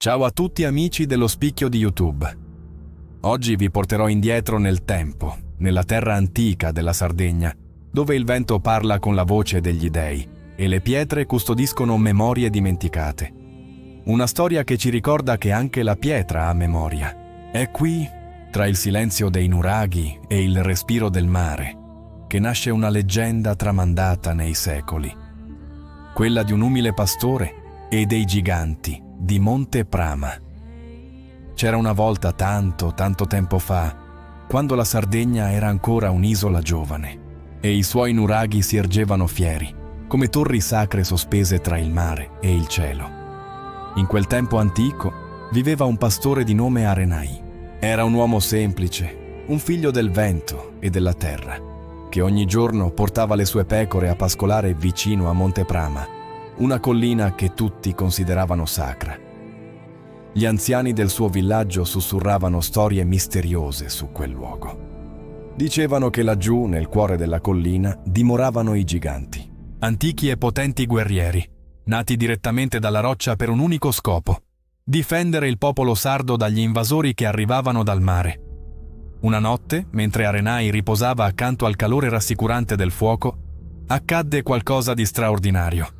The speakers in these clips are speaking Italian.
Ciao a tutti amici dello spicchio di YouTube. Oggi vi porterò indietro nel tempo, nella terra antica della Sardegna, dove il vento parla con la voce degli dei e le pietre custodiscono memorie dimenticate. Una storia che ci ricorda che anche la pietra ha memoria. È qui, tra il silenzio dei nuraghi e il respiro del mare, che nasce una leggenda tramandata nei secoli. Quella di un umile pastore e dei giganti di Monte Prama. C'era una volta tanto tempo fa, quando la Sardegna era ancora un'isola giovane e i suoi nuraghi si ergevano fieri, come torri sacre sospese tra il mare e il cielo. In quel tempo antico viveva un pastore di nome Arenai. Era un uomo semplice, un figlio del vento e della terra, che ogni giorno portava le sue pecore a pascolare vicino a Monte Prama, una collina che tutti consideravano sacra. Gli anziani del suo villaggio sussurravano storie misteriose su quel luogo. Dicevano che laggiù, nel cuore della collina, dimoravano i giganti, antichi e potenti guerrieri, nati direttamente dalla roccia per un unico scopo: difendere il popolo sardo dagli invasori che arrivavano dal mare. Una notte, mentre Arenai riposava accanto al calore rassicurante del fuoco, accadde qualcosa di straordinario.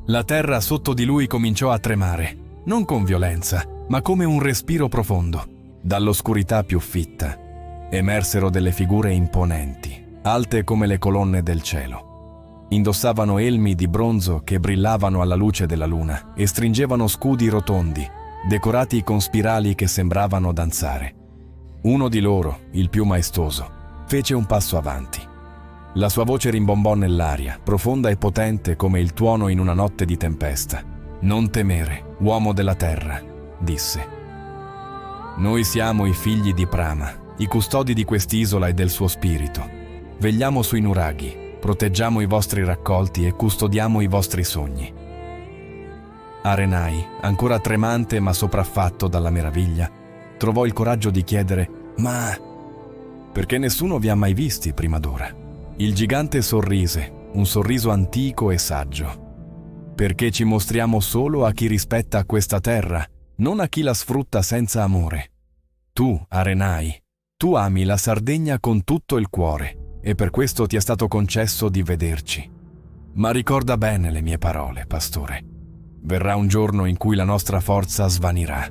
La terra sotto di lui cominciò a tremare, non con violenza, ma come un respiro profondo. Dall'oscurità più fitta emersero delle figure imponenti, alte come le colonne del cielo. Indossavano elmi di bronzo che brillavano alla luce della luna e stringevano scudi rotondi, decorati con spirali che sembravano danzare. Uno di loro, il più maestoso, fece un passo avanti. La sua voce rimbombò nell'aria, profonda e potente come il tuono in una notte di tempesta. «Non temere, uomo della terra», disse. «Noi siamo i figli di Prama, i custodi di quest'isola e del suo spirito. Vegliamo sui nuraghi, proteggiamo i vostri raccolti e custodiamo i vostri sogni». Arenai, ancora tremante ma sopraffatto dalla meraviglia, trovò il coraggio di chiedere: «Ma perché nessuno vi ha mai visti prima d'ora?» Il gigante sorrise, un sorriso antico e saggio. «Perché ci mostriamo solo a chi rispetta questa terra, non a chi la sfrutta senza amore. Tu, Arenai, tu ami la Sardegna con tutto il cuore e per questo ti è stato concesso di vederci. Ma ricorda bene le mie parole, pastore. Verrà un giorno in cui la nostra forza svanirà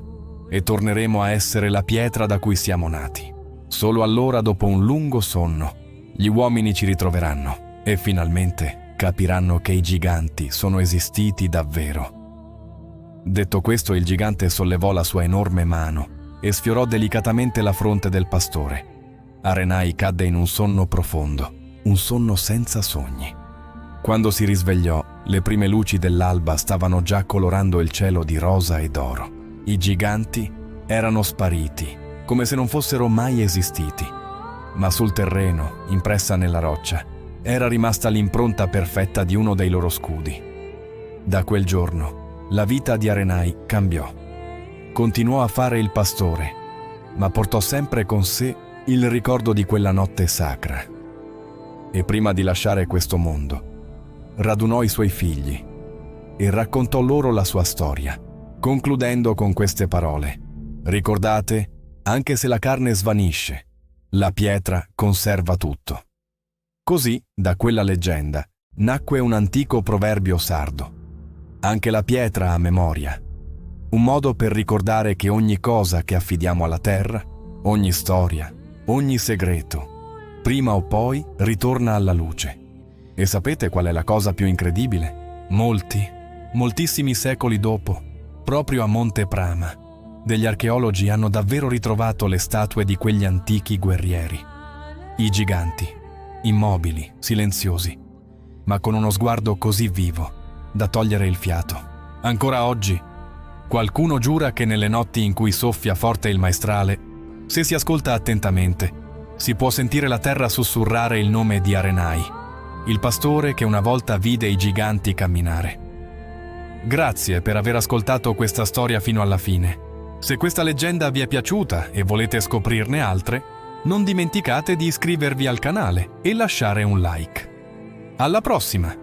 e torneremo a essere la pietra da cui siamo nati. Solo allora, dopo un lungo sonno, gli uomini ci ritroveranno e finalmente capiranno che i giganti sono esistiti davvero». Detto questo, il gigante sollevò la sua enorme mano e sfiorò delicatamente la fronte del pastore. Arenai cadde in un sonno profondo, un sonno senza sogni. Quando si risvegliò, le prime luci dell'alba stavano già colorando il cielo di rosa e d'oro. I giganti erano spariti, come se non fossero mai esistiti. Ma sul terreno, impressa nella roccia, era rimasta l'impronta perfetta di uno dei loro scudi. Da quel giorno, la vita di Arenai cambiò. Continuò a fare il pastore, ma portò sempre con sé il ricordo di quella notte sacra. E prima di lasciare questo mondo, radunò i suoi figli e raccontò loro la sua storia, concludendo con queste parole: «Ricordate, anche se la carne svanisce, la pietra conserva tutto». Così, da quella leggenda, nacque un antico proverbio sardo: «Anche la pietra ha memoria», un modo per ricordare che ogni cosa che affidiamo alla terra, ogni storia, ogni segreto, prima o poi ritorna alla luce. E sapete qual è la cosa più incredibile? Moltissimi secoli dopo, proprio a Monte Prama, degli archeologi hanno davvero ritrovato le statue di quegli antichi guerrieri. I giganti, immobili, silenziosi, ma con uno sguardo così vivo da togliere il fiato. Ancora oggi, qualcuno giura che nelle notti in cui soffia forte il maestrale, se si ascolta attentamente, si può sentire la terra sussurrare il nome di Arenai, il pastore che una volta vide i giganti camminare. Grazie per aver ascoltato questa storia fino alla fine. Se questa leggenda vi è piaciuta e volete scoprirne altre, non dimenticate di iscrivervi al canale e lasciare un like. Alla prossima!